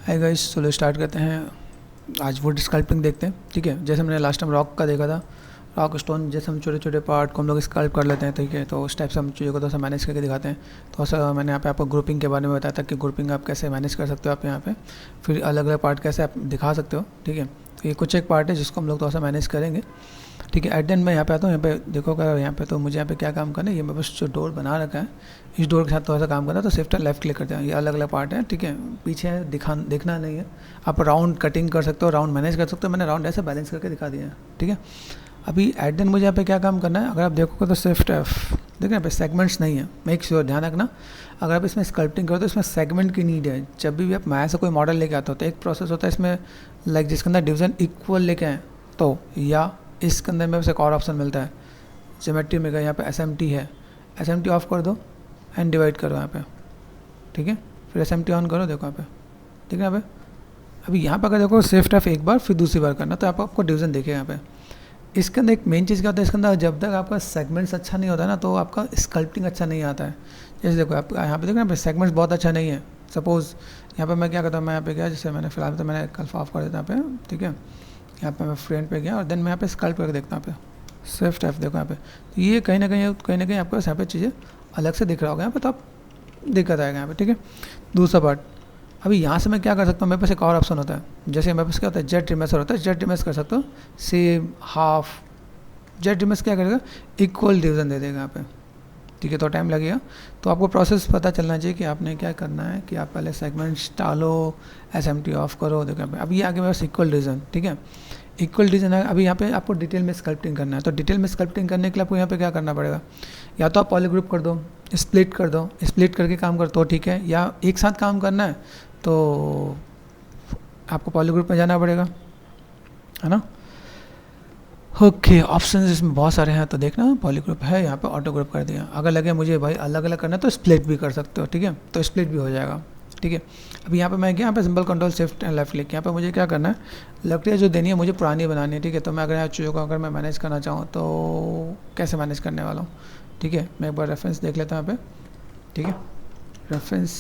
Hi guys, चलो start करते हैं। आज वुड स्कल्पटिंग देखते हैं। ठीक है, जैसे हमने लास्ट टाइम रॉक का देखा था, रॉक स्टोन जैसे हम छोटे छोटे पार्ट को हम लोग स्कल्प कर लेते हैं। ठीक है, तो उस टाइप से हम चीज़ों को थोड़ा सा मैनेज करके दिखाते हैं। थोड़ा सा मैंने यहाँ पे आपको ग्रुपिंग के बारे में बताया था कि ग्रुपिंग आप कैसे मैनेज कर सकते हो आप यहाँ पे, फिर अलग अलग पार्ट कैसे आप दिखा सकते हो। ठीक है, तो ये कुछ एक पार्ट है जिसको हम लोग थोड़ा सा मैनेज करेंगे। ठीक है, एट देन मैं यहाँ पे आता हूँ। यहाँ पे देखो क्या यहाँ पे, तो मुझे यहाँ पे क्या काम करना है, ये मैं बस जो डोर बना रखा है इस डोर के साथ थोड़ा सा काम करना है। तो शिफ्ट लेफ्ट क्लिक करते हैं, ये अलग अलग पार्ट है। ठीक है, पीछे देखना नहीं है। आप राउंड कटिंग कर सकते हो, राउंड मैनेज कर सकते हो। मैंने राउंड ऐसे बैलेंस करके दिखा दिया है। ठीक है, अभी एट देन मुझे यहाँ पे क्या काम करना है, अगर आप देखोगे तो शिफ्ट एफ, देखिए यहाँ पे सेगमेंट्स नहीं है। मेक श्योर ध्यान रखना, अगर आप इसमें स्कल्पटिंग करो तो इसमें सेगमेंट की नीड है। जब भी आप माया से कोई मॉडल लेके आते हो तो एक प्रोसेस होता है इसमें, लाइक जिसके अंदर डिवीजन इक्वल लेके आए तो, या इसके अंदर में एक और ऑप्शन मिलता है ज्योमेट्री में गए, यहाँ पे SMT है, SMT ऑफ कर दो एंड डिवाइड करो यहाँ पे। ठीक है, फिर SMT ऑन करो, देखो यहाँ पे, ठीक है। यहाँ पे अभी यहाँ पर अगर देखो शिफ्ट एफ एक बार फिर दूसरी बार करना तो आपको डिवीजन देखेगा यहाँ पे। इसके अंदर एक मेन चीज़ क्या होता है, इसके अंदर जब तक आपका सेगमेंट्स अच्छा नहीं होता है ना तो आपका स्कल्पटिंग अच्छा नहीं आता है। जैसे देखो आप यहाँ पे देखो यहाँ पे सेगमेंट्स बहुत अच्छा नहीं है। सपोज़ यहाँ पे मैं क्या करता हूँ, मैं यहाँ पे गया, जैसे मैंने फिलहाल तो मैंने कल ऑफ कर देता यहाँ पे। ठीक है, यहाँ पे मैं फ्रेंड पे गया और देन मैं यहाँ पे स्कल्प करके देखता हूँ यहाँ पे शिफ्ट एफ, देखो यहाँ पे। तो ये कहीं ना कहीं आपको यहाँ पे चीज़ें अलग से दिख रहा होगा यहाँ पे, तो आप दिक्कत आएगा यहाँ पे। ठीक है, दूसरा पार्ट, अभी यहाँ से मैं क्या कर सकता हूँ, मेरे पास एक और ऑप्शन होता है। जैसे मेरे पास क्या होता है, जेट रिमेसर होता है, जेट रिमेस कर सकते हो, सेम हाफ। जेट रिमेस क्या करेगा, इक्वल डिवीजन दे देगा यहाँ पे। ठीक है, तो टाइम लगेगा, तो आपको प्रोसेस पता चलना चाहिए कि आपने क्या करना है, कि आप पहले सेगमेंट्स डालो, SMT ऑफ करो, देखो यहाँ पे अभी आगे मेरे पास इक्वल डिवीजन। ठीक है, इक्वल डिवीजन है। अभी यहाँ पे आपको डिटेल में स्कल्पटिंग करना है, तो डिटेल में स्कल्पटिंग करने के लिए आपको यहाँ पे क्या करना पड़ेगा, या तो आप पॉलीग्रुप कर दो, स्प्लिट कर दो, स्प्लिट करके काम कर तो ठीक है, या एक साथ काम करना है तो आपको पॉलीग्रुप में जाना पड़ेगा, है ना। ओके, ऑप्शंस इसमें बहुत सारे हैं, तो देखना पॉलीग्रुप है, यहाँ पे ऑटो ग्रुप कर दिया। अगर लगे मुझे भाई अलग अलग करना है तो स्प्लिट भी कर सकते हो। ठीक है, तो स्प्लिट भी हो जाएगा। ठीक है, अभी यहाँ पे मैं क्या, यहाँ पे simple control shift and left click, यहाँ पे मुझे क्या करना है, लकड़ियाँ जो देनी है मुझे पुरानी बनानी है। ठीक है, तो मैं अगर यहाँ चीज़ों को अगर मैं मैनेज करना चाहूँ तो कैसे मैनेज करने वाला हूँ। ठीक है, मैं एक बार रेफरेंस देख लेता हूँ यहाँ पे। ठीक है, रेफरेंस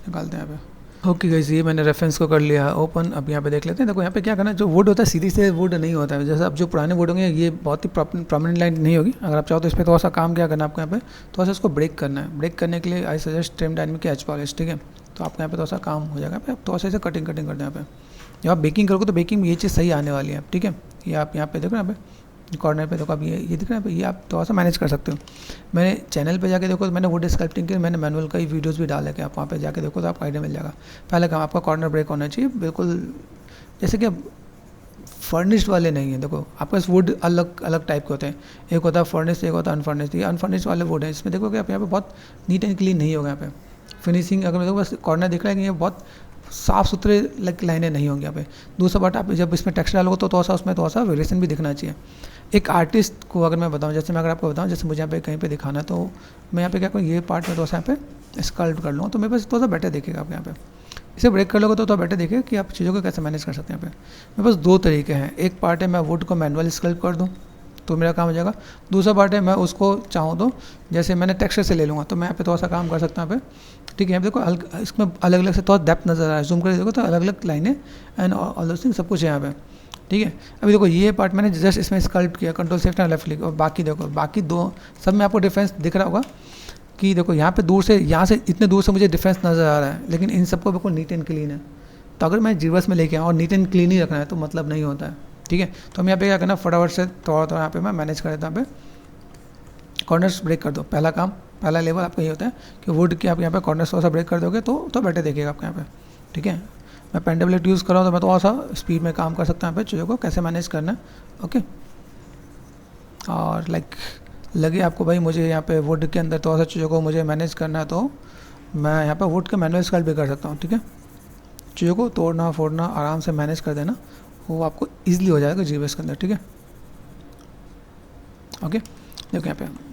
निकालते हैं यहाँ पे। ओके गाइस, ये मैंने रेफरेंस को कर लिया है ओपन। अब यहाँ पे देख लेते हैं। देखो यहाँ पे क्या करना है, जो वुड होता है सीधी से वुड नहीं होता है। जैसे अब जो पुराने वुड होंगे ये बहुत ही प्रोमिनेंट लाइन नहीं होगी। अगर आप चाहो तो इस पर थोड़ा सा काम क्या करना है आपको, यहाँ पे थोड़ा सा इसको ब्रेक करना है। ब्रेक करने के लिए I suggest trim dynamic edge polish. ठीक है, तो आपको यहाँ पे थोड़ा सा काम हो जाएगा। आप थोड़ा सा इसे कटिंग कर दें यहाँ पे। जब आप बेकिंग करोगे तो बेकिंग में ये चीज़ सही आने वाली है। ठीक है, ये आप यहाँ पे देखो यहाँ पे कॉर्नर पे देखो, अब ये दिख रहा है, ये आप थोड़ा सा मैनेज कर सकते हो। मैंने चैनल पे जाके देखो तो मैंने वुड स्कल्पटिंग के मैंने मैनुअल का ही वीडियोस भी डाले कि आप वहाँ पे जाके देखो तो आपको आइडिया मिल जाएगा। पहले काम आपका कॉर्नर ब्रेक होना चाहिए बिल्कुल, जैसे कि फर्निश्ड वाले नहीं है। देखो आपके पास वुड अलग अलग टाइप के होते हैं, एक होता है फर्निश्ड, एक होता है अनफर्निश्ड। ये अनफर्निश्ड वाले वुड है, इसमें देखो कि आप यहाँ पे बहुत नीट एंड क्लीन नहीं होगा। यहाँ पे फिनिशिंग अगर देखो बस कॉर्नर दिख रहा है कि ये बहुत साफ़ सुथरे लाइनें नहीं होंगी यहाँ पे। दूसरा बात, आप जब इसमें टेक्सचर डालोगे तो थोड़ा सा उसमें थोड़ा सा वेरिएशन भी दिखना चाहिए। एक आर्टिस्ट को अगर मैं बताऊं, जैसे मैं अगर आपको बताऊं, जैसे मुझे यहाँ पे कहीं पे दिखाना है तो मैं यहाँ पे क्या करूँ, ये पार्ट में थोड़ा सा यहाँ पे स्कल्प कर लूँ तो मेरे पास थोड़ा सा बेटर दिखेगा। आप यहाँ पे इसे ब्रेक कर लोगे तो थोड़ा बेटर दिखेगा कि आप चीज़ों को कैसे मैनेज कर सकते हैं। यहाँ पे मेरे पास दो तरीके हैं। एक पार्ट है मैं वुड को मैनुअल स्कल्प कर दूँ तो मेरा काम हो जाएगा। दूसरा पार्ट है मैं उसको चाहूँ तो जैसे मैंने टेक्सचर से ले लूँगा तो मैं यहाँ पे थोड़ा सा काम कर सकता हूँ यहाँ पे। ठीक है, यहाँ पे देखो इसमें अलग अलग से थोड़ा डेप्थ नज़र आ रहा है, जूम करके देखो तो अलग अलग लाइनें एंड ऑल दोस थिंग सब कुछ है यहाँ पे। ठीक है, अभी देखो ये पार्ट मैंने जस्ट इसमें स्कल्प किया, control shift and left click, और बाकी देखो बाकी दो सब में आपको डिफरेंस दिख रहा होगा कि देखो यहाँ पे दूर से, यहाँ से इतने दूर से मुझे डिफरेंस नज़र आ रहा है, लेकिन इन सबको बिल्कुल नीट एंड क्लीन है। तो अगर मैं रिवर्स में लेके आऊँ और नीट एंड क्लीन ही रखना है तो मतलब नहीं होता है। ठीक है, तो हम यहाँ पे क्या करना, फटाफट से थोड़ा थोड़ा यहाँ पे मैं मैनेज कर देता हूँ। यहाँ पे कॉर्नर्स ब्रेक कर दो, पहला काम, पहला लेवल आपका ये होता है कि वुड के आप यहाँ पे कॉर्नर्स थोड़ा सा ब्रेक कर दोगे तो बेटर देखेगा आपको यहाँ पे। ठीक है, मैं पेन टेबलेट यूज़ कर रहा हूँ तो मैं थोड़ा सा स्पीड में काम कर सकता हूँ यहाँ पे, चीज़ों को कैसे मैनेज करना है। ओके, और लाइक लगे आपको भाई मुझे यहाँ पे वुड के अंदर थोड़ा सा चीज़ों को मुझे मैनेज करना है तो मैं यहाँ पे वुड के मैनुअल स्कल्प भी कर सकता हूँ। ठीक है, चीज़ों को तोड़ना फोड़ना आराम से मैनेज कर देना, वो आपको ईजिली हो जाएगा GBS के अंदर। ठीक है, ओके, देखो यहाँ पे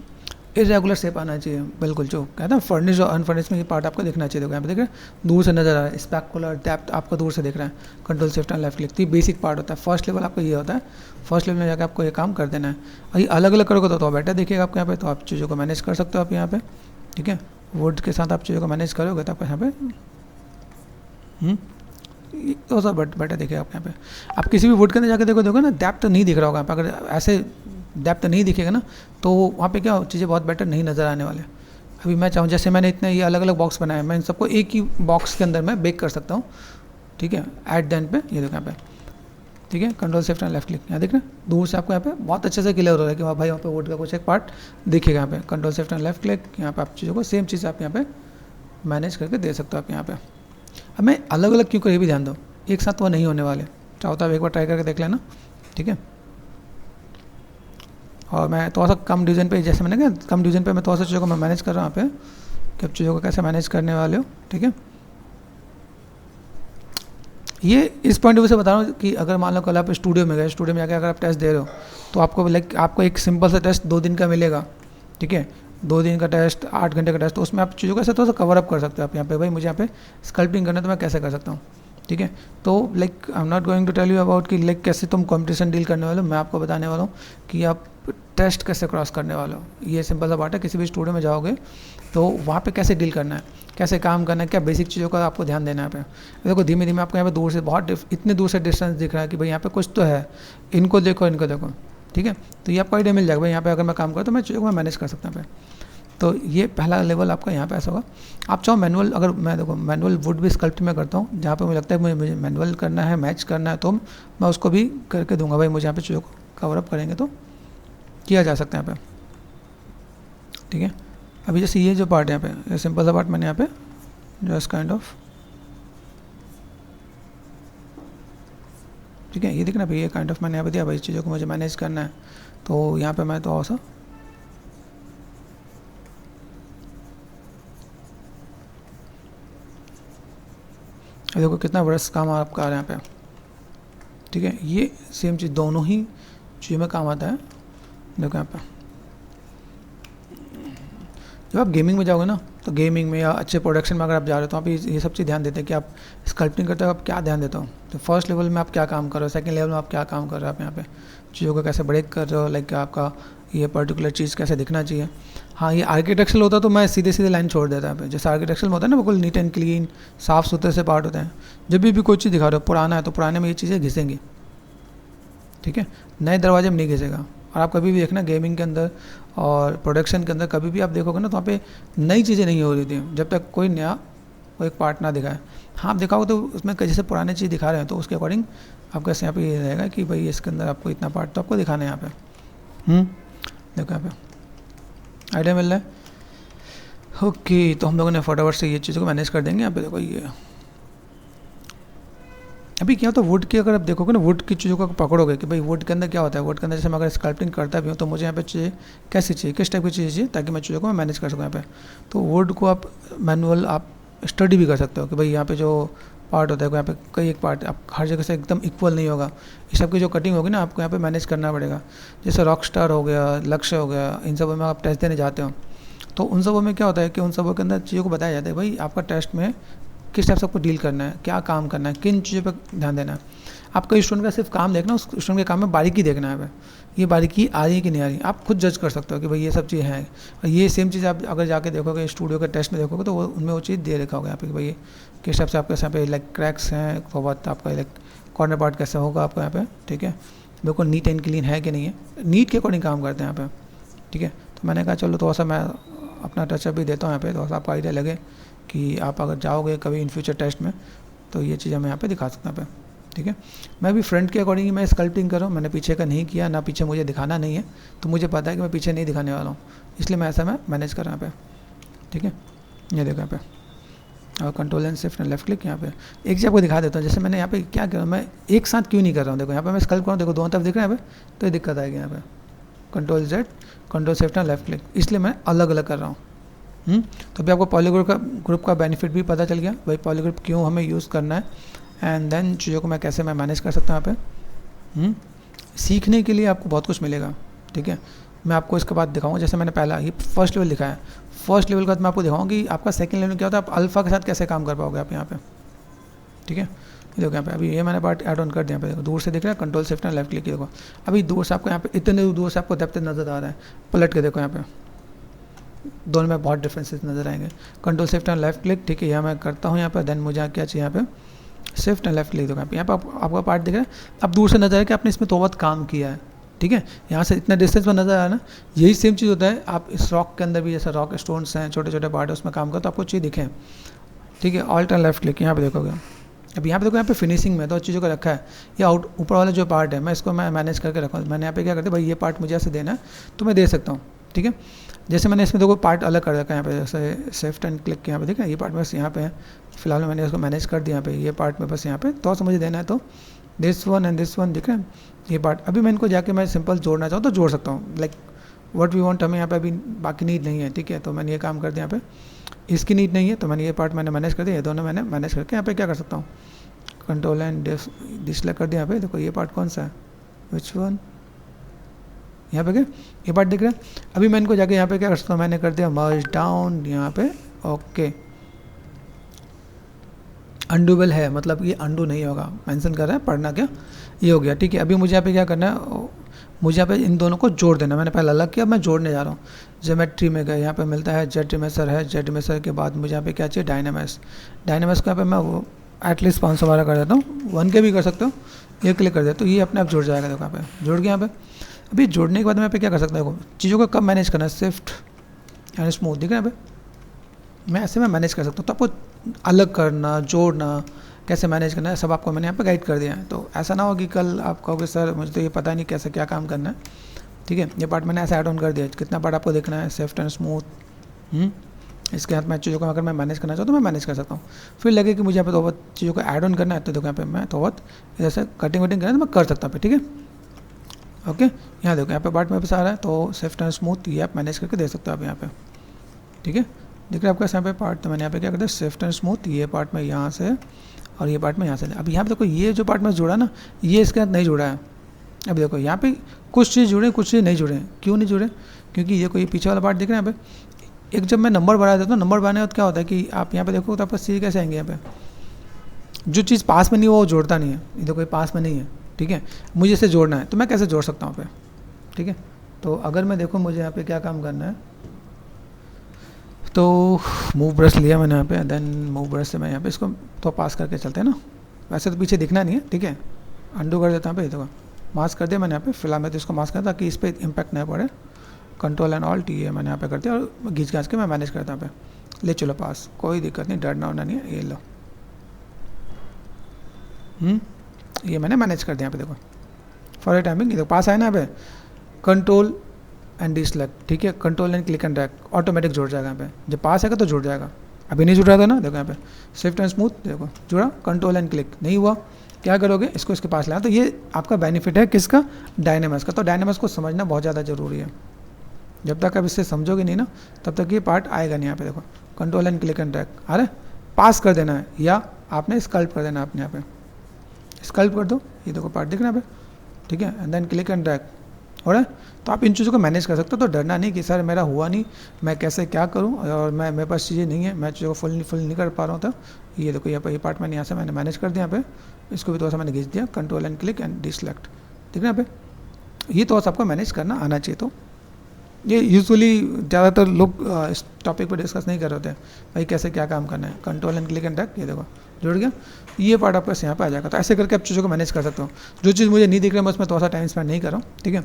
इरेगुलर शेप आना चाहिए बिल्कुल, जो कहते हैं फर्निश और अनफर्निश में ये पार्ट आपको दिखना चाहिए। देखो यहाँ पे देख रहे हैं दूर से नजर आ रहा है, स्पेकुलर डेप्थ आपको दूर से दिख रहा है, control shift and left click. तो ये बेसिक पार्ट होता है। फर्स्ट लेवल आपको ये होता है, फर्स्ट लेवल में जाकर आपको ये काम कर देना है। और ये अलग अलग करोगे तो बेटर देखिएगा आपको यहाँ पे, तो आप चीज़ों को मैनेज कर सकते हो आप यहाँ पे। ठीक है, वुड के साथ आप चीज़ों को मैनेज करोगे तो आपको यहाँ पे तो सब बेटर दिखेगा आपको यहाँ पे। आप किसी भी वुड के अंदर जाके देखो ना, डेप्थ नहीं दिख रहा होगा यहाँ पे। अगर ऐसे डेप्थ नहीं दिखेगा ना तो वहाँ पे क्या चीज़ें बहुत बेटर नहीं नज़र आने वाले। अभी मैं चाहूँ, जैसे मैंने इतने ये अलग अलग बॉक्स बनाए, मैं इन सबको एक ही बॉक्स के अंदर मैं बेक कर सकता हूँ, ठीक है। एट द एंड पे ये देखो यहाँ पे, ठीक है, control shift and left click, यहाँ देख रहे हैं दूर से आपको यहाँ पे बहुत अच्छे से क्लियर हो रहा है कि वहाँ भाई वहाँ पे वुड का कुछ एक पार्ट दिखेगा। यहाँ पे control shift and left click, यहाँ पे आप चीज़ों को सेम चीज़ आप यहाँ पे मैनेज करके दे सकते हो आप यहाँ पे। अब मैं अलग अलग क्यों कर, ये भी ध्यान दो, एक साथ वो नहीं होने वाले। चाहो तो आप एक बार ट्राई करके देख लेना, ठीक है। और मैं थोड़ा सा कम डिवीजन पे, जैसे मैंने कहा कम डिवीजन पे मैं थोड़ा सा चीज़ों को मैं मैनेज कर रहा हूँ यहाँ पे, कि आप चीज़ों को कैसे मैनेज करने वाले हो, ठीक है। ये इस पॉइंट ऑफ व्यू से बता रहा हूँ कि अगर मान लो कल आप स्टूडियो में गए, स्टूडियो में आकर अगर आप टेस्ट दे रहे हो तो आपको लाइक आपको एक सिंपल सा टेस्ट 2 दिन का मिलेगा, ठीक है। 2 दिन का टेस्ट, 8 घंटे का टेस्ट, तो उसमें आप चीज़ों को ऐसे थोड़ा सा कवर अप कर सकते हो आप यहाँ पे। भाई मुझे यहाँ पे स्कल्पटिंग करना है तो मैं कैसे कर सकता हूँ, ठीक है। तो like I am not going to tell you about कि लाइक कैसे तुम कॉम्पिटिशन डील करने वाले हो, मैं आपको बताने वाला हूँ कि आप टेस्ट कैसे क्रॉस करने वाले हो। ये सिंपल सा बात है, किसी भी स्टूडियो में जाओगे तो वहाँ पे कैसे डील करना है, कैसे काम करना है, क्या बेसिक चीज़ों का आपको ध्यान देना है यहाँ पे। देखो धीमे धीमे आपको यहाँ पे दूर से बहुत इतने दूर से डिस्टेंस दिख रहा है कि भाई यहाँ पे कुछ तो है, इनको देखो, ठीक है। तो ये आपको आइडिया मिल जाएगा भाई यहाँ पे अगर मैं काम करूँ तो मैं चीज़ों को मैं मैनेज कर सकता हूँ यहाँ पे। तो ये पहला लेवल आपका यहाँ पे ऐसा होगा। आप चाहो मैनुअल, अगर मैं देखो मैनुअल वुड भी स्कल्प्ट में करता हूँ, जहाँ पे मुझे लगता है मुझे मैनुअल करना है, मैच करना है, तो मैं उसको भी करके दूंगा भाई। मुझे यहाँ पे चीज़ों को कवर अप करेंगे तो किया जा सकता है यहाँ पे, ठीक है। अभी जैसे ये जो पार्ट है यहाँ पे, ये सिंपल सा पार्ट मैंने यहाँ पे जस्ट काइंड ऑफ, ठीक है, ये देखना भाई, ये काइंड ऑफ मैंने यहाँ पे दिया भाई, चीज़ों को मुझे मैनेज करना है। तो यहाँ पे मैं तो ऐसा देखो कितना बड़ा काम आपका आ रहा है यहाँ पे, ठीक है। ये सेम चीज़ दोनों ही चीज़ों में काम आता है। देखो यहाँ पे जब आप गेमिंग में जाओगे ना, तो गेमिंग में या अच्छे प्रोडक्शन में अगर आप जा रहे हो तो आप ये सब चीज़ ध्यान देते हैं कि आप स्कल्पटिंग करते हो, आप क्या ध्यान देते हो। तो फर्स्ट लेवल में आप क्या काम कर रहे हो, सेकंड लेवल में आप क्या काम कर रहे हो, आप यहाँ पे चीज़ों को कैसे ब्रेक कर रहे हो, लाइक आपका ये पर्टिकुलर चीज़ कैसे दिखना चाहिए। हाँ, ये आर्किटेक्चरल होता तो मैं सीधे सीधे लाइन छोड़ देता है। जैसे आर्किटेक्चरल में होता है ना, बिल्कुल नीट एंड क्लीन, साफ़ सुथरे से पार्ट होते हैं। जब भी कोई चीज़ दिखा रहे हो पुराना है तो पुराने में ये चीज़ें घिसेंगी, ठीक है, नए दरवाजे में नहीं घिसेगा। और आप कभी भी देखना गेमिंग के अंदर और प्रोडक्शन के अंदर कभी भी आप देखोगे ना तो वहाँ पे नई चीज़ें नहीं हो रही थी जब तक कोई नया कोई एक पार्ट ना दिखाए। हाँ, आप दिखाओगे तो उसमें जैसे पुराने चीज़ दिखा रहे हैं तो उसके अकॉर्डिंग आपका यहाँ पे ये रहेगा कि भाई इसके अंदर आपको इतना पार्ट तो आपको दिखाना है यहाँ पे। देखो यहाँ पे आइडिया मिल रहा है। ओके, तो हम लोगों ने फटाफट से ये चीज़ों को मैनेज कर देंगे। यहाँ पे देखो ये अभी क्या होता है वुड की, अगर आप देखोगे ना वुड की चीज़ों को पकड़ोगे कि भाई वुड के अंदर क्या होता है। वुड के अंदर जैसे मैं अगर स्कल्पटिंग करता भी हूँ तो मुझे यहाँ पे चाहिए कैसी चाहिए, किस टाइप की चीज़ चाहिए ताकि मैं चीज़ों को मैं मैनेज कर सकूँ यहाँ पे। तो वुड को आप मैनुअल आप स्टडी भी कर सकते हो कि भाई यहाँ पे जो पार्ट होता है यहाँ पे कई एक पार्ट आप हर जगह से एकदम इक्वल नहीं होगा। इस सब की जो कटिंग होगी ना आपको यहाँ पे मैनेज करना पड़ेगा। जैसे रॉक स्टार हो गया, लक्ष्य हो गया, इन सब में आप टेस्ट देने जाते हो तो उन सबों में क्या होता है कि उन सबों के अंदर चीज़ों को बताया जाता है भाई आपका टेस्ट में किस टाइप से आपको डील करना है, क्या काम करना है, किन चीज़ों पर ध्यान देना है। आपका स्टूडेंट का सिर्फ काम देखना, उस स्टूडेंट के काम में बारीकी देखना है भाई, ये बारीकी आ रही है कि नहीं आ रही। आप खुद जज कर सकते हो कि भाई ये सब चीज़ है। और ये सेम चीज़ आप अगर जाके देखोगे स्टूडियो के टेस्ट में देखोगे तो वो उनमें वो चीज़ दे रखा होगा यहाँ पे कि भाई किस टाइप से आपके यहाँ पे लाइक क्रैक्स हैं, तो बात आपका लाइक कॉर्नर पार्ट कैसा होगा आपका यहाँ पे, ठीक है, बिल्कुल नीट एंड क्लीन है कि नहीं है। नीट के अकॉर्डिंग काम करते हैं यहाँ पे, ठीक है। तो मैंने कहा चलो थोड़ा सा मैं अपना टचअप भी देता हूँ यहाँ पे, थोड़ा सा आपको आइडिया लगे कि आप अगर जाओगे कभी इन फ्यूचर टेस्ट में तो ये चीज़ें मैं यहाँ पे दिखा सकता हूँ यहाँ पे, ठीक है। मैं भी फ्रंट के अकॉर्डिंग ही मैं स्कल्पटिंग कर रहा हूँ, मैंने पीछे का नहीं किया, ना पीछे मुझे दिखाना नहीं है, तो मुझे पता है कि मैं पीछे नहीं दिखाने वाला हूँ, इसलिए मैं ऐसा मैं मैनेज कर रहा हूँ यहाँ पे, ठीक है। ये देखो यहाँ पे और control and shift and left click. यहाँ पे एक चीज़ आपको दिखा देता हूँ, जैसे मैंने यहाँ पे क्या किया, मैं एक साथ क्यों नहीं कर रहा हूँ। देखो यहाँ पे मैं स्कल्प कर रहा हूँ, देखो दोनों तरफ दिख रहा है यहाँ पे, तो ये दिक्कत आएगी यहाँ पे। Control Z, control shift and left click, इसलिए मैं अलग अलग कर रहा हूँ। तो अभी आपको पॉलीग्रुप का बेनिफिट भी पता चल गया भाई पॉलीग्रुप क्यों हमें यूज़ करना है, एंड देन चीज़ों को मैं कैसे मैं मैनेज कर सकता हूँ यहाँ पे। सीखने के लिए आपको बहुत कुछ मिलेगा, ठीक है। मैं आपको इसके बाद दिखाऊंगा, जैसे मैंने पहला ये फर्स्ट लेवल दिखाया, फर्स्ट लेवल का मैं आपको दिखाऊंगा कि आपका सेकंड लेवल क्या होता है, आप अल्फ़ा के साथ कैसे काम कर पाओगे आप यहाँ पे, ठीक है। ये देखो यहाँ पे अभी ये मैंने पार्ट ऐड ऑन कर दिया, यहाँ पे दूर से दिख रहा है, control shift and left click देखो। अभी दूर से आपको यहाँ पे इतने दूर से आपको डेप्थ नज़र आ रहा है, पलट के देखो यहाँ पे दोनों में बहुत डिफरेंसेस नज़र आएंगे। Control shift and left click, ठीक है, यह मैं करता हूँ यहाँ पर। देन मुझे क्या चाहिए यहाँ पे शिफ्ट एंड लेफ्ट क्लिक, देखो यहाँ पे आपका पार्ट दिख रहा है। अब दूर से नजर है कि आपने इसमें तो बहुत काम किया है, ठीक है, यहाँ से इतना डिस्टेंस में नजर आया ना। यही सेम चीज़ होता है आप इस रॉक के अंदर भी, जैसे रॉक स्टोन्स हैं, छोटे छोटे पार्ट है, उसमें काम करो तो आपको चीज़ दिखे, ठीक है। ऑल्ट एंड लेफ्ट क्लिक यहाँ पे देखोगे। अब यहाँ पे देखो, यहाँ पे फिनिशिंग में तो चीज़ों का रखा है, ये आउट ऊपर वाला जो पार्ट है मैं इसको मैं मैनेज करके रखा हूँ। मैंने यहाँ पे क्या करते भाई, ये पार्ट मुझे ऐसे देना है तो मैं दे सकता हूँ, ठीक है। जैसे मैंने इसमें देखो पार्ट अलग कर रखा है, यहाँ पे जैसे शिफ्ट एंड क्लिक यहाँ पे देखा, ये पार्ट बस यहाँ पे है, फिलहाल मैंने इसको मैनेज कर दिया यहाँ पे, ये पार्ट में बस यहाँ पे तो मुझे देना है, तो this one and this one दिख रहा है ये पार्ट। अभी मैं इनको जाके मैं सिंपल जोड़ना चाहूँ तो जोड़ सकता हूँ, लाइक व्हाट वी वांट, हमें यहाँ पे अभी बाकी नीड नहीं है, ठीक है। तो मैंने ये काम कर दिया, यहाँ पे इसकी नीड नहीं है तो मैंने ये पार्ट मैंने मैनेज कर दिया, ये दोनों मैंने मैनेज करके यहाँ पे क्या कर सकता हूँ, कंट्रोल एंड डिसलेक्ट कर दिया यहाँ पे। देखो ये पार्ट कौन सा है, विच वन, यहाँ पे क्या ये पार्ट दिख रहा है। अभी मैं इनको जाके यहाँ पे क्या कर सकता हूँ, मैंने कर दिया मर्ज डाउन यहाँ पे, ओके। अनडूबल है, मतलब ये अनडू नहीं होगा, मेंशन कर रहा है, पढ़ना क्या, ये हो गया, ठीक है। अभी मुझे यहाँ पे क्या करना है, मुझे यहाँ पे इन दोनों को जोड़ देना, मैंने पहले अलग किया, मैं जोड़ने जा रहा हूँ। ज्योमेट्री में गए, यहाँ पे मिलता है जेड इमेजर है, जेड इमेजर के बाद मुझे यहाँ पे क्या चाहिए, डायनामिक्स। डायनामिक्स का यहाँ पे मैं वो एटलीस्ट 512 कर देता हूँ, 1 के भी कर सकते हो, ये क्लिक कर दे तो ये अपने आप जुड़ जाएगा। देखो यहाँ पे जुड़ गया। यहाँ पे अभी जोड़ने के बाद मैं यहाँ पे क्या कर सकता हूँ, चीज़ों को कब मैनेज करना है, शिफ्ट एंड स्मूथ दिख रहा है यहाँ पे, मैं ऐसे में मैनेज कर सकता हूँ। तो आपको अलग करना, जोड़ना, कैसे मैनेज करना है, सब आपको मैंने यहाँ पे गाइड कर दिया है। तो ऐसा ना हो कि कल आप कहोगे सर मुझे तो ये पता नहीं कैसे क्या काम करना है, ठीक है। ये पार्ट मैंने ऐसे ऐड ऑन कर दिया, कितना पार्ट आपको देखना है, शिफ्ट एंड स्मूथ। इसके हाथ में चीज़ों को अगर मैं मैनेज करना चाहूँ तो मैं मैनेज कर सकता हूँ। फिर लगे कि मुझे यहाँ पे तो बहुत चीज़ों को ऐड ऑन करना है, तो देखो यहाँ पे मैं तो बहुत जैसे कटिंग वटिंग करना है तो मैं कर सकता हूँ, ठीक है, ओके। यहाँ देखो यहाँ पे पार्ट मेरे पास आ रहा है, तो शिफ्ट एंड स्मूथ ये आप मैनेज करके दे सकते हो आप यहाँ पे, ठीक है। देख रहे हैं आपका यहाँ पे पार्ट, तो मैंने यहाँ पे क्या करता है, शिफ्ट एंड स्मूथ, ये पार्ट में यहाँ से और ये पार्ट में यहाँ से। अब यहाँ पे देखो ये जो पार्ट में जोड़ा ना, ये इसके साथ नहीं जुड़ा है। अब देखो यहाँ पे कुछ चीज़ जुड़े, कुछ चीज़ नहीं जुड़े। क्यों नहीं जुड़े, क्योंकि ये कोई पीछे वाला पार्ट दिख रहा है यहाँ पे। एक जब मैं नंबर बढ़ा देता हूँ, नंबर बढ़ाने के बाद क्या होता है कि आप यहाँ पे देखो तो आपका सी कैसे आएंगे, यहाँ पे जो चीज़ पास में नहीं वो जोड़ता नहीं है, ये देखो ये पास में नहीं है, ठीक है। मुझे इसे जोड़ना है तो मैं कैसे जोड़ सकता हूँ यहाँ पे, ठीक है। तो अगर मैं देखो मुझे यहाँ पे क्या काम करना है, तो मूव ब्रश लिया मैंने यहाँ पे, देन मूव ब्रश से मैं यहाँ पे इसको तो पास करके चलते हैं ना। वैसे तो पीछे दिखना नहीं है, ठीक है, अंडू कर देता हूँ पे, देखो मास्क कर दिया मैंने यहाँ पे। फिलहाल मैं तो इसको मास्क करता ताकि इस पर इम्पैक्ट नहीं पड़े। कंट्रोल एंड ऑल्ट ये मैंने यहाँ पे कर दिया और घींच घाँच के मैं मैनेज करता हूँ यहाँ पे। ले चलो पास, कोई दिक्कत नहीं, डरना होना नहीं है। ये लो, ये मैंने मैनेज कर दिया यहाँ पे, देखो फॉर ए टाइमिंग। देखो पास आया ना यहाँ पे, कंट्रोल एंड डिसलेक्ट, ठीक है, control and click and drag, automatic जुड़ जाएगा यहाँ पे। जब पास आएगा तो जुड़ जाएगा, अभी नहीं जुड़ रहा था ना, देखो यहाँ पे शिफ्ट एंड स्मूथ, देखो जुड़ा, कंट्रोल एंड क्लिक नहीं हुआ, क्या करोगे, इसको इसके पास लाया। तो ये आपका बेनिफिट है किसका, डायनेमिक्स का। तो डायनेमिक्स को समझना बहुत ज़्यादा ज़रूरी है। जब तक आप इससे समझोगे नहीं ना, तब तक ये पार्ट आएगा नहीं। यहाँ पे देखो control and click and drag, अरे पास कर देना है या आपने स्कल्प कर देना है अपने यहाँ पे, स्कल्प कर दो, ये देखो पार्ट दिख रहा है यहाँ पे, ठीक है, and then click and drag हो रहा है। तो आप इन चीज़ों को मैनेज कर सकते हो। तो डरना नहीं कि सर मेरा हुआ नहीं, मैं कैसे क्या करूं, और मेरे पास चीज़ें नहीं है, मैं चीज़ों को फुल नहीं कर पा रहा हूँ। तो ये देखो यहाँ पर ये पार्ट मैंने यहाँ से मैंने मैनेज कर दिया, यहाँ पे इसको भी थोड़ा सा मैंने खींच दिया, कंट्रोल एंड क्लिक एंड डिसलेक्ट, ठीक है। यहाँ पे ये थोड़ा सा आपको मैनेज करना आना चाहिए। तो ये यूजुअली ज़्यादातर लोग इस टॉपिक पर डिस्कस नहीं कर रहे होते भाई कैसे क्या काम करना है। Control and click and drag, ये देखो जुड़ गया, ये पार्ट आपका यहाँ पे आ जाएगा। तो ऐसे करके आप चीज़ों को मैनेज कर सकते हो। जो चीज़ मुझे नहीं दिख रहा है मैं उसमें थोड़ा सा टाइम स्पेंड नहीं कर रहा हूँ, ठीक है।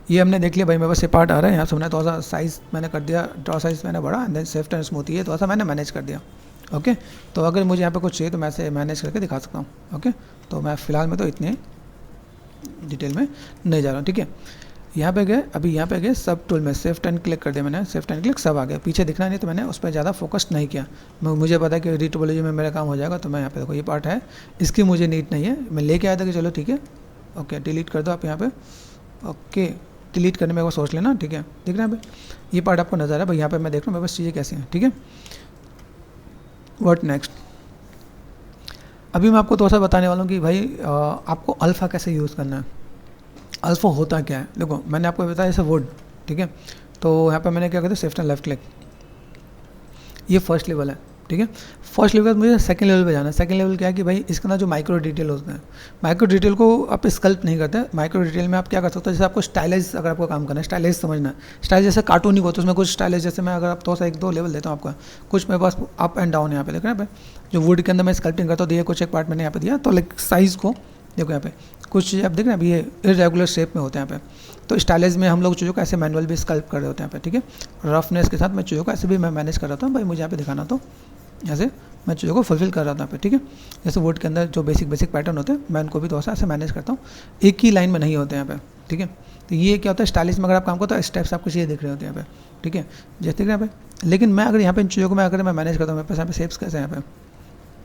ये हमने देख लिया भाई, मेरे पास ये पार्ट आ रहा है, यहाँ से हमने थोड़ा सा साइज़ मैंने कर दिया, ड्रॉ साइज़ मैंने बढ़ा, and then shift and smooth ये थोड़ा सा मैंने मैनेज कर दिया, ओके। तो अगर मुझे यहाँ पे कुछ चाहिए तो मैं ऐसे मैनेज करके दिखा सकता हूँ, ओके। तो मैं फ़िलहाल में तो इतने डिटेल में नहीं जा रहा हूँ, ठीक है। यहाँ पे गए, अभी यहाँ पे गए सब टूल में शिफ्ट एंड क्लिक कर दिया मैंने, शिफ्ट एंड क्लिक सब आ गया, पीछे दिखना नहीं तो मैंने उस पर ज़्यादा फोकस नहीं किया। मुझे पता है कि रीटोपोलॉजी में मेरा काम हो जाएगा। तो मैं यहाँ पे देखो ये पार्ट है, इसकी मुझे नीड नहीं है, मैं लेके आया था कि चलो ठीक है, ओके डिलीट कर दो आप यहाँ पे, ओके डिलीट करने में वो सोच लेना, ठीक है। दिख रहा है यहाँ पे ये पार्ट आपको नजर आ रहा है भाई, यहाँ पे मैं देख रहा हूँ मेरे पास चीज़ें कैसी हैं, ठीक है। व्हाट नेक्स्ट, अभी मैं आपको थोड़ा सा बताने वाला हूँ कि भाई आपको अल्फ़ा कैसे यूज़ करना है। अल्फ़ा होता क्या है, देखो मैंने आपको बताया जैसे वुड, ठीक है। तो यहाँ पे मैंने क्या करता है, शिफ्ट एंड लेफ्ट क्लिक, ये फर्स्ट लेवल है, ठीक है। फर्स्ट लेवल के बाद मुझे सेकंड लेवल पे जाना है। सेकंड लेवल क्या है कि भाई इसके अंदर जो माइक्रो डिटेल होते हैं, माइक्रो डिटेल को आप स्कल्प नहीं करते। माइक्रो डिटेल में आप क्या कर सकते हो, जैसे आपको स्टाइलाइज अगर आपको काम करना है, स्टाइलाइज समझना है, स्टाइल जैसे कार्टूनिक होता है उसमें कुछ स्टाइलाइज, जैसे मैं अगर आप थोड़ा सा 1-2 लेवल देता हूँ आपका, कुछ मेरे पास अप एंड डाउन यहाँ पे देख रहे हैं यहाँ पे जो वुड के अंदर मैं स्कल्पिंग करता हूँ, दिया कुछ एक पार्ट मैंने यहाँ पे दिया, तो लाइक साइज़ को देखो यहाँ पे कुछ चीज़ें आप देख रहे हैं, अभी ये इरेगुलर शेप में होते हैं यहाँ पे। तो स्टाइलाइज में हम लोग चीज़ों को ऐसे मैनुअल भी स्कल्प कर रहे होते हैं यहाँ पे, ठीक है। रफनेस के साथ मैं चीज़ों को ऐसे भी मैं मैनेज कर रहा था भाई, मुझे यहाँ पे दिखाना तो ऐसे मैं चीज़ों को फुलफिल कर रहा था यहाँ पे, ठीक है। जैसे वुड के अंदर जो बेसिक पैटर्न होते हैं मैं उनको भी थोड़ा सा ऐसे मैनेज करता हूँ, एक ही लाइन में नहीं होते यहाँ पे, ठीक है। तो ये क्या होता है, स्टाइलिश में अगर आप काम करते हो स्टेप्स आपको ये दिख रहे होते हैं यहाँ पे, ठीक है, जैसे दिख रहे हैं यहाँ पे। लेकिन मैं अगर यहाँ पे इन चीज़ों को मैं अगर मैं मैनेज करता हूँ, मेरे पास यहाँ पे शेप्स कैसे हैं यहाँ पे,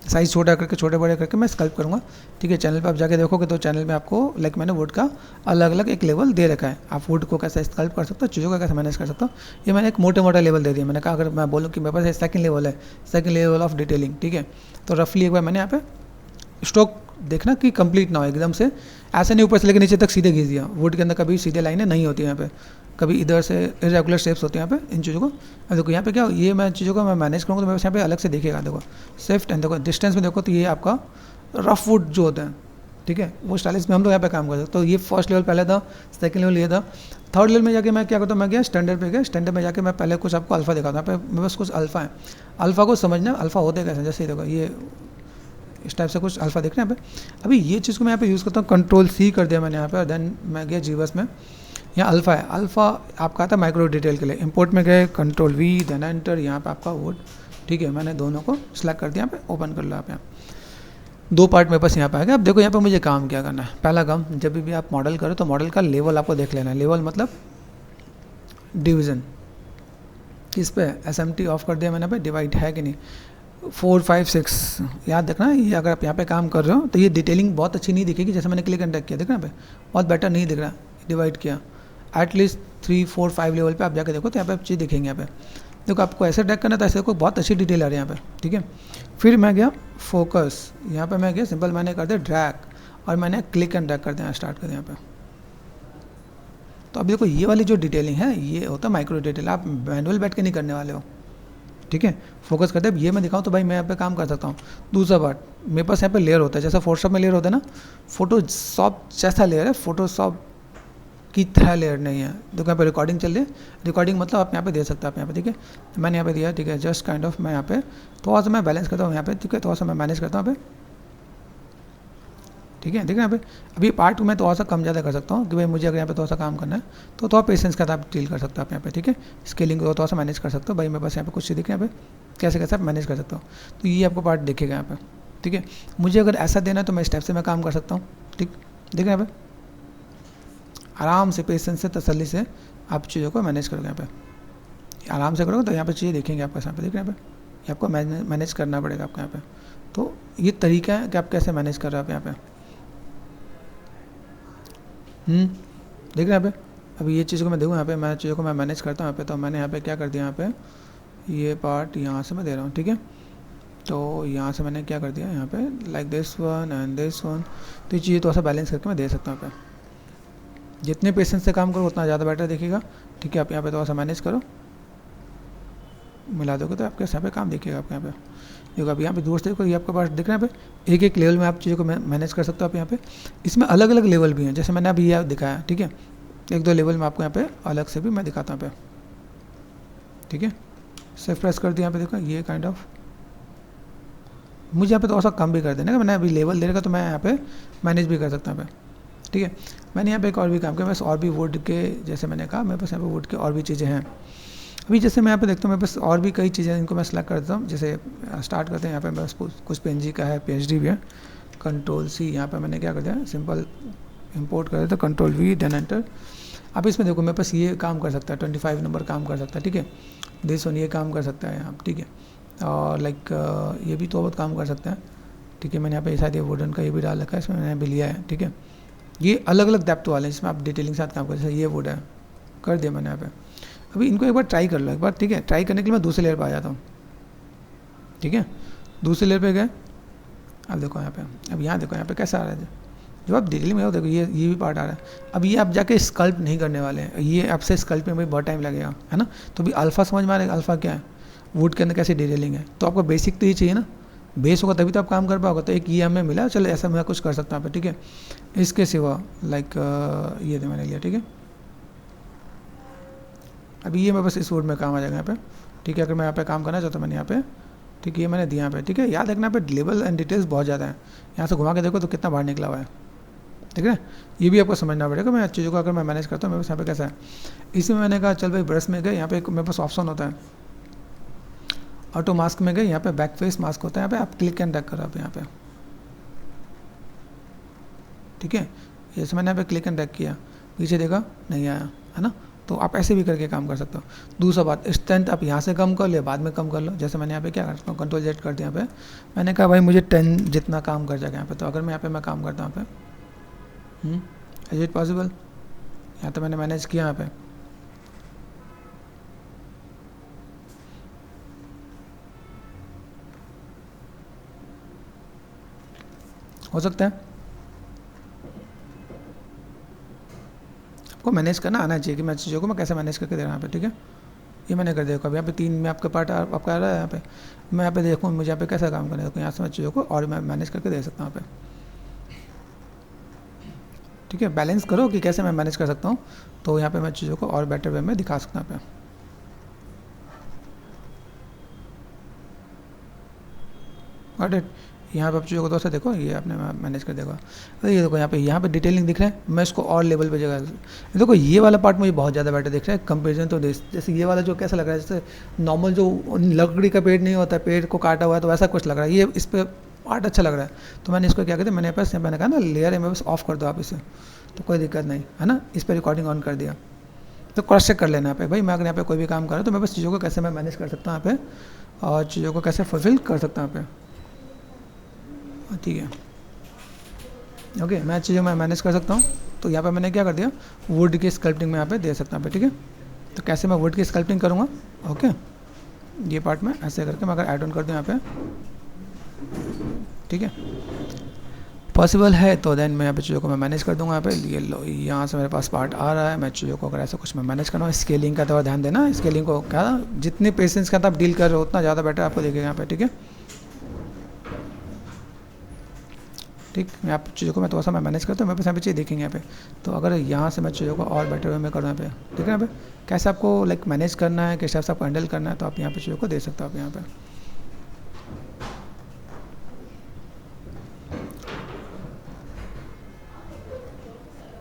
साइज़ छोटा करके छोटे बड़े करके मैं स्कल्प करूँगा, ठीक है। चैनल पे आप जाके देखोगे तो चैनल में आपको लाइक मैंने वुड का अलग अलग एक लेवल दे रखा है, आप वुड को कैसे स्कल्प कर सकते हो, चीज़ों को कैसे मैनेज कर सकते हो, ये मैंने एक मोटा लेवल दे दिया। मैंने कहा अगर मैं बोलूँ कि मेरे पास सेकंड लेवल है, सेकंड लेवल ऑफ डिटेलिंग, ठीक है। तो रफली एक बार मैंने यहाँ पे स्ट्रोक देखना कि कंप्लीट ना हो एकदम से, ऐसे नहीं ऊपर से लेकर नीचे तक सीधे खींच दिया। वुड के अंदर कभी सीधे लाइनें नहीं होती यहाँ पे, कभी इधर से इरेगुलर शेप्स होते हैं यहाँ पे इन चीज़ों को। अब देखो यहाँ पे क्या, ये मैं चीज़ों को मैं मैनेज करूँगा तो मेरे पास यहाँ पे अलग से दिखेगा, देखो शिफ्ट एंड देखो डिस्टेंस में देखो तो ये आपका रफ वुड जो होता है, ठीक है, वो स्टाइलिश में हम लोग यहाँ पे काम कर सकते। तो ये फर्स्ट लेवल पहले था, सेकंड लेवल ये था। थर्ड लेवल में जाके मैं क्या करता हूँ, मैं गया स्टैंडर्ड पे गया, स्टैंडर्ड में जाके मैं पहले कुछ आपको अल्फा दिखाता हूँ। यहाँ पे मेरे पास कुछ अल्फा है, अल्फा को समझना अल्फा होते कैसे, जैसे देखो ये इस टाइप से कुछ अल्फा देख रहे हैं यहाँ पे। अभी ये चीज़ को मैं यहाँ पे यूज़ करता हूँ, कंट्रोल-C कर दिया मैंने यहाँ पे, और देन मैं गया जीवस में, यहाँ अल्फ़ा है। अल्फ़ा आपका आता है माइक्रो डिटेल के लिए, इंपोर्ट में गए कंट्रोल-V देन एंटर, यहाँ पे आपका वुड, ठीक है। मैंने दोनों को सिलेक्ट कर दिया, यहाँ पे ओपन कर लो। आप यहाँ 2 पार्ट मेरे पास यहाँ पे आ गया। अब देखो यहाँ पे मुझे काम क्या करना है। पहला काम, जब भी आप मॉडल करो तो मॉडल का लेवल आपको देख लेना है। लेवल मतलब डिवीज़न, किस पे SMT ऑफ कर दिया मैंने पे, डिवाइड है कि नहीं, 4, 5, 6 याद रखना। ये अगर आप यहाँ पे काम कर रहे हो तो ये डिटेलिंग बहुत अच्छी नहीं दिखेगी, जैसे मैंने क्लिक एंड ड्रैग किया, देख रहे हैं यहाँ पे बहुत बेटर नहीं दिख रहा, डिवाइड किया। एटलीस्ट 3, 4, 5 लेवल पे आप जाके देखो तो यहाँ पे चीज़ दिखेंगे। यहाँ पे देखो आपको ऐसे ड्रैग करना था, ऐसे देखो बहुत अच्छी डिटेल आ रही है यहाँ पे, ठीक है। फिर मैं गया फोकस, यहाँ पे मैं गया सिंपल मैंने कर दिया ड्रैग, और मैंने क्लिक एंड ड्रैग कर दिया, स्टार्ट कर दिया यहाँ पे। तो अब देखो ये वाली जो डिटेलिंग है ये होता है माइक्रो डिटेल, आप मैनुअल बैठ के नहीं करने वाले हो, ठीक है। फोकस करते हैं, ये मैं दिखाऊँ तो भाई मैं यहाँ पे काम कर सकता हूँ। दूसरा पार्ट मेरे पास यहाँ पे लेयर होता है, जैसा फोटोशॉप में लेयर होता है ना, फोटोशॉप जैसा लेयर है, फोटोशॉप की तरह लेयर नहीं है। देखो यहाँ पे रिकॉर्डिंग चल रही है, रिकॉर्डिंग मतलब आप यहाँ पे दे सकते हैं आप यहाँ पे, ठीक है। मैंने यहाँ पे दिया, ठीक है, जस्ट काइंड ऑफ मैं यहाँ पे थोड़ा सा मैं बैलेंस करता हूँ यहाँ पे, ठीक है, थोड़ा सा मैं मैनेज करता हूँ यहाँ पे, ठीक है। देखिए यहाँ पे अभी पार्ट मैं थोड़ा सा कम ज़्यादा कर सकता हूँ कि भाई मुझे अगर यहाँ पे थोड़ा सा काम करना है तो थोड़ा पेशेंस का आप डील कर सकते हो आप यहाँ पे, ठीक है। स्केलिंग को थोड़ा सा मैनेज कर सकते हो भाई, मेरे पास यहाँ पे कुछ दिखे यहाँ पे कैसे कैसे आप मैनेज कर सकते हो, तो ये आपको पार्ट दिखेगा यहाँ पे, ठीक है। मुझे अगर ऐसा देना है तो मैं स्टेप से मैं काम कर सकता हूँ, ठीक। देखिए यहाँ पे आराम से पेशेंस से तसल्ली से आप चीज़ों को मैनेज करोगे, यहाँ पे आराम से करोगे तो यहाँ पे चीज़ें देखेंगे आपके साथ, देख रहे हैं यहाँ पे, ये आपको मैनेज करना पड़ेगा आपको यहाँ पे। तो ये तरीका है कि आप कैसे मैनेज कर रहे हो आप यहाँ पे, देख रहे हैं यहाँ पे। अभी ये चीज़ को मैं देखूँ यहाँ पे, मैं चीज़ों को मैं मैनेज करता हूँ यहाँ पे। तो मैंने यहाँ पे क्या कर दिया, यहाँ पे ये पार्ट यहाँ से मैं दे रहा हूँ, ठीक है। तो यहाँ से मैंने क्या कर दिया यहाँ पे, like this one and this one, तो ये चीज़ें थोड़ा सा बैलेंस करके मैं दे सकता हूँ यहाँ पे। जितने पेशेंस से काम करो उतना ज़्यादा बेटर दिखेगा, ठीक है। आप यहाँ पे थोड़ा सा मैनेज करो, मिला दोगे तो आपके यहाँ पे काम दिखेगा आपके यहाँ पे। देखो अब यहाँ पे दूर से देखो ये आपके पास दिख रहा है यहाँ पे, एक एक लेवल में आप चीज़ों को मैनेज कर सकते हो आप यहाँ पे। इसमें अलग अलग लेवल भी हैं, जैसे मैंने अभी ये दिखाया, ठीक है। 1-2 लेवल में आपको यहाँ पे अलग से भी मैं दिखाता हूँ यहाँ पे, ठीक है। सिर्फ प्रेस कर दिया यहाँ पे, देखो ये काइंड ऑफ मुझे यहाँ पे थोड़ा सा कम भी कर देना, मैंने अभी लेवल दे रखा तो मैं यहाँ पे मैनेज भी कर सकता हूँ यहाँ पे, ठीक है। मैंने यहाँ पे एक और भी काम किया, बस और भी वुड के, जैसे मैंने कहा मेरे पास यहाँ पे वुड के और भी चीज़ें हैं। अभी जैसे मैं यहाँ पे देखता हूँ मेरे पास और भी कई चीज़ें, इनको मैं सेलेक्ट करता हूँ। जैसे स्टार्ट करते हैं, यहाँ पे बस कुछ PNG का है, PHD भी है, कंट्रोल-C, यहाँ पे मैंने क्या कर दिया, सिंपल इंपोर्ट कर देता, कंट्रोल-V देन एंटर। अब इसमें देखो मेरे पास ये काम कर सकता है, 25 नंबर काम कर सकता है, ठीक है। दिस वन ये काम कर सकता है यहाँ, ठीक है। और लाइक ये भी तो बहुत काम कर सकता है, ठीक है। मैंने यहाँ पे शायद ये वुडन का ये भी डाल रखा है, इसमें मैंने भी लिया है, ठीक है। ये अलग अलग डेप्थ वाले हैं, इसमें आप डिटेलिंग के साथ काम कर, जैसे ये वुड है, कर दिया मैंने यहाँ पे। अभी इनको एक बार ट्राई कर लो एक बार, ठीक है। ट्राई करने के लिए मैं दूसरे लेयर पर आ जाता हूँ, ठीक है। दूसरे लेयर पे गए, अब देखो यहाँ पे, अब यहाँ देखो यहाँ पे कैसा आ रहा है, जब आप डिटेलिंग में हो देखो ये भी पार्ट आ रहा है। अब ये आप जाके स्कल्प नहीं करने वाले हैं, ये आपसे स्कल्प में भी बहुत टाइम लगेगा, है ना। तो भी अल्फ़ा समझ में आ रहा है, अल्फ़ा क्या है। वुड के अंदर कैसी डिटेलिंग है। तो आपको बेसिक तो ये चाहिए ना, बेस होगा तभी तो आप काम कर पाओगे। तो एक ये हमें मिला, चलो ऐसा मैं कुछ कर सकता हूँ ठीक है। इसके सिवा लाइक ये तो मैंने लिया ठीक है। अभी ये मैं बस इस वुड में काम आ जाएगा यहाँ पे ठीक है। अगर मैं यहाँ पे काम करना चाहता हूँ मैंने यहाँ पे ठीक है, ये मैंने दिया यहाँ पे ठीक है। याद रखना यहाँ पे लेवल एंड डिटेल्स बहुत ज़्यादा है। यहाँ से घुमा के देखो तो कितना बाहर निकला हुआ है ठीक है। ये भी आपको समझना पड़ेगा। मैं चीज़ों को अगर मैं मैनेज करता हूँ मेरे पास यहाँ पे कैसा है। इसी में मैंने कहा चल भाई ब्रश में गए, यहाँ पे मेरे पास ऑप्शन होता है ऑटो मास्क में गए, यहाँ पे बैक फेस मास्क होता है, यहाँ पे आप क्लिक एंड ड्रैग करो आप यहाँ पे ठीक है। जैसे मैंने यहाँ पे क्लिक एंड ड्रैग किया, पीछे देखा नहीं आया है ना। तो आप ऐसे भी करके काम कर सकते हो। दूसरा बात, स्ट्रेंथ आप यहाँ से कम कर लो, बाद में कम कर लो। जैसे मैंने यहाँ पे क्या करता हूँ, कंट्रोल जेड कर दिया यहाँ पे, मैंने कहा भाई मुझे 10 जितना काम कर जाएगा यहाँ पे। तो अगर मैं यहाँ पे मैं काम करता हूँ यहाँ पे इज इट पॉसिबल, यहाँ तो मैंने मैनेज किया यहाँ पे हो सकता है। आपको मैनेज करना आना चाहिए कि मैं चीज़ों को मैं कैसे मैनेज करके दे रहा हूँ यहाँ पे ठीक है। ये मैंने कर दिया। अब यहाँ पे 3 में आपका पार्ट आपका आ रहा है यहाँ पे, मैं यहाँ पे देखूँ मुझे यहाँ पे कैसा काम करना है। देखो यहाँ से मैं चीज़ों को और मैं मैनेज करके दे सकता हूँ यहाँ पे ठीक है। बैलेंस करो कि कैसे मैं मैनेज कर सकता हूँ, तो यहाँ पे मैं चीज़ों को और बेटर वे में दिखा सकता हूँ यहाँ पे। Got it. यहाँ पे आप चीज़ों को दोस्तों देखो, ये आपने मैनेज कर देगा। अरे ये देखो यहाँ पे डिटेलिंग दिख रहा है, मैं इसको और लेवल पे जगह देखो। ये वाला पार्ट मुझे बहुत ज़्यादा बेटर दिख रहा है कंपेरिजन तो जैसे ये वाला जो कैसा लग रहा है, जैसे नॉर्मल जो लकड़ी का पेड़ नहीं होता, पेड़ को काटा हुआ है तो वैसा कुछ लग रहा है। ये इस पर पार्ट अच्छा लग रहा है। तो मैंने इसको क्या कहते हैं, मैंने पास मैंने कहा ना लेयर है, मैं बस ऑफ कर दो आप इसे, तो कोई दिक्कत नहीं है ना। इस पर रिकॉर्डिंग ऑन कर दिया तो क्रॉस चेक कर लेना यहाँ पे भाई। मैं अगर यहाँ पे कोई भी काम कर रहा हूँ तो मैं बस चीज़ों को कैसे मैं मैनेज कर सकता हूँ यहाँ पे, और चीज़ों को कैसे फुलफिल कर सकता हूँ यहाँ पे ठीक है। ओके, मैं चीज़ें मैं मैनेज कर सकता हूँ। तो यहाँ पे मैंने क्या कर दिया, वुड की स्कल्पटिंग में यहाँ पे दे सकता हूँ ठीक है। तो कैसे मैं वुड की स्कल्पटिंग करूँगा, ओके ये पार्ट में ऐसे करके मैं अगर ऐड ऑन कर दूँ यहाँ पे ठीक है, पॉसिबल है तो देन मैं यहाँ पे चीज़ों को मैं मैनेज कर दूँगा यहाँ पे। ये लो यहाँ से मेरे पास पार्ट आ रहा है, मैं चीज़ों को अगर ऐसा कुछ मैं मैनेज करना हूँ। स्केलिंग का थोड़ा ध्यान देना, स्केलिंग को क्या जितने पेशेंस के साथ आप डील कर रहे हो उतना ज़्यादा बेटर आपको देखेगा यहाँ पे ठीक है। ठीक, मैं आप चीज़ों को मैं थोड़ा सा मैं मैनेज करता हूँ। मेरे पास यहाँ पे चीज़ देखेंगे यहाँ पे। तो अगर यहाँ से मैं चीज़ों को और बेटर वे में करूँ यहाँ पे ठीक है, यहाँ पे कैसे आपको लाइक मैनेज करना है, किस टाइप से आपको हैंडल करना है, तो आप यहाँ पे चीज़ों को दे सकते हो आप यहाँ पे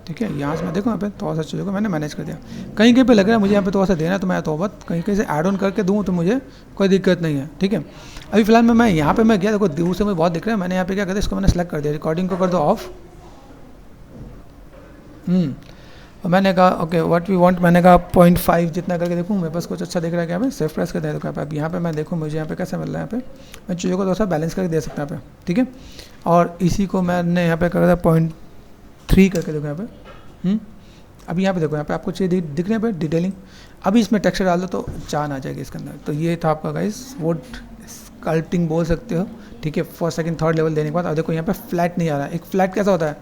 ठीक है। यहाँ से मैं देखो यहाँ पे थोड़ा सा चीज़ों को मैंने मैनेज कर दिया। कहीं कहीं पे लग रहा है मुझे यहाँ पे थोड़ा सा देना है, तो मैं तो कहीं कहीं से ऐड ऑन करके दूँ तो मुझे कोई दिक्कत नहीं है ठीक है। अभी फिलहाल मैं यहाँ पे मैं गया, देखो दूर से मुझे बहुत दिख रहा है। मैंने यहाँ पे क्या कर दिया, इसको मैंने सेलेक्ट कर दिया, रिकॉर्डिंग को कर दो ऑफ। और मैंने कहा ओके व्हाट वी वांट, मैंने कहा 0.5 जितना करके देखूँ मेरे पास कुछ अच्छा दिख रहा है क्या पे, सेफ प्रेस कर दे दो अब यहाँ पे मैं देखूँ मुझे यहाँ पे कैसा मिल रहा है। यहाँ पे मैं चीज़ों को थोड़ा सा बैलेंस करके दे सकता हूँ यहाँ पे ठीक है। और इसी को मैंने यहाँ पे कर दिया 0.3 करके देखो यहाँ पे। अभी यहाँ पे देखो, यहाँ पे आपको चीज़ दिख रही है यहाँ पे डिटेलिंग। अभी इसमें टेक्सचर डाल दो तो जान आ जाएगी इसके अंदर। तो ये था आपका गाइस वुड स्कल्पटिंग बोल सकते हो ठीक है। फर्स्ट सेकंड थर्ड लेवल देने के बाद अब देखो यहाँ पे फ्लैट नहीं आ रहा है। एक फ्लैट कैसा होता है,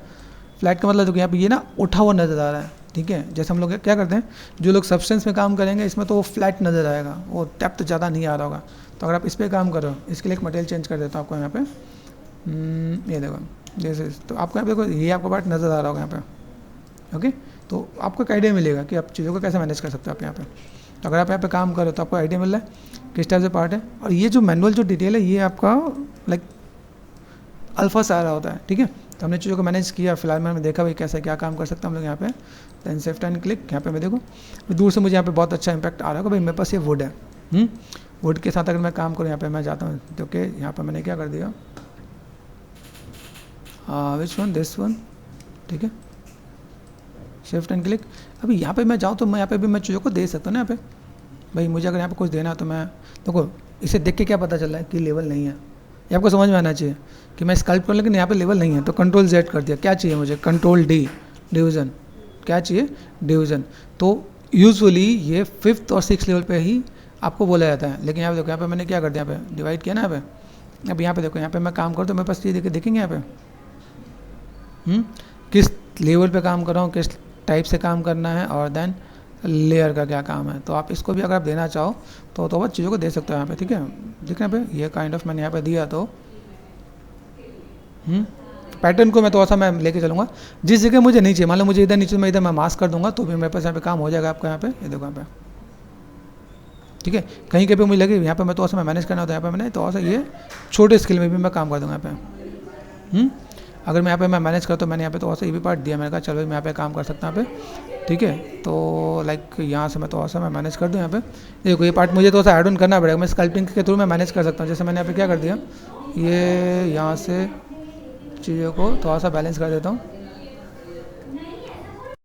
फ्लैट का मतलब देखो यहाँ पे ये ना उठा हुआ नज़र आ रहा है ठीक है। जैसे हम लोग क्या करते हैं, जो लोग सब्सटेंस में काम करेंगे इसमें तो वो फ्लैट नज़र आएगा, वो डेप्थ ज़्यादा नहीं आ रहा होगा। तो अगर आप इस पर काम करो, इसके लिए एक मटेरियल चेंज कर देता हूँ आपको यहाँ पे। ये देखो जैसे, तो आपको यहाँ पे देखो ये आपको पार्ट नज़र आ रहा होगा यहाँ पे ओके। तो आपको एक आइडिया मिलेगा कि आप चीज़ों को कैसे मैनेज कर सकते हो आप यहाँ पे। तो अगर आप यहाँ पे काम करो तो आपको आइडिया मिल रहा है किस टाइप से पार्ट है। और ये जो मैनुअल जो डिटेल है ये आपका लाइक अल्फा से आ रहा होता है ठीक है। तो हमने चीज़ों को मैनेज किया, फिलहाल मैंने देखा भाई कैसे क्या काम कर सकते हैं हम लोग यहाँ पे। देन सेफ्ट एंड क्लिक, यहाँ पे मैं देखो दूर से मुझे यहाँ पे बहुत अच्छा इंपैक्ट आ रहा है भाई मेरे पास ये वुड है। वुड के साथ अगर मैं काम करूँ यहाँ पे मैं जाता हूँ तो कि यहाँ पर मैंने क्या कर दिया, विच वन, दिस वन ठीक है, शिफ्ट एंड क्लिक। अभी यहाँ पे मैं जाऊँ तो मैं यहाँ पे भी मैं चीज़ों को दे सकता हूँ ना यहाँ पे। भाई मुझे अगर यहाँ पे कुछ देना है तो मैं देखो इसे देख के क्या पता चल रहा है कि लेवल नहीं है, ये आपको समझ में आना चाहिए कि मैं स्कल्प कर, लेकिन यहाँ पे लेवल नहीं है। तो कंट्रोल जेड कर दिया, क्या चाहिए मुझे, कंट्रोल डी डिवीज़न, क्या चाहिए डिवीज़न। तो यूजुअली ये 5th और 6th लेवल पे ही आपको बोला जाता है। लेकिन यहाँ पे देखो, यहाँ पे मैंने क्या कर दिया, यहाँ पे डिवाइड किया ना यहाँ पे। अब यहाँ पे देखो, यहाँ पे मैं काम करूँ तो मेरे पास ये देखेंगे यहाँ पे किस लेवल पे काम कर रहा हूँ, किस टाइप से काम करना है, और देन लेयर का क्या काम है। तो आप इसको भी अगर आप देना चाहो तो बहुत चीज़ों को दे सकते हो यहाँ पे, ठीक है। देखना पे ये काइंड ऑफ मैंने यहाँ पे दिया, तो पैटर्न को मैं थोड़ा सा मैं लेके चलूँगा जिस जगह मुझे नहीं चाहिए। मान लो मुझे इधर नीचे, मैं इधर मैं मास्क कर दूंगा तो भी मेरे पास यहाँ पे काम हो जाएगा आपका। यहाँ पे ये देखो यहाँ पे, ठीक है। कहीं कहीं पे मुझे लगे यहाँ पे मैं थोड़ा सा मैं मैनेज करना होता है, यहाँ पे मैंने थोड़ा सा ये छोटे स्केल में भी मैं काम कर दूँगा यहाँ पे। अगर मैं यहाँ पे मैं मैनेज करता हूँ, मैंने यहाँ पे थोड़ा सा ये भी पार्ट दिया, मैंने कहा चलो मैं यहाँ पे काम कर सकता हूँ यहाँ पे, ठीक है। तो लाइक यहाँ से मैं थोड़ा सा मैं मैनेज कर दूँ यहाँ पे। देखो ये पार्ट मुझे थोड़ा सा ऐड ऑन करना पड़ेगा, मैं स्कल्पिंग के थ्रू मैं मैनेज कर सकता हूँ। जैसे मैंने यहाँ पे क्या कर दिया, ये यहाँ से चीज़ों को थोड़ा सा बैलेंस कर देता हूँ,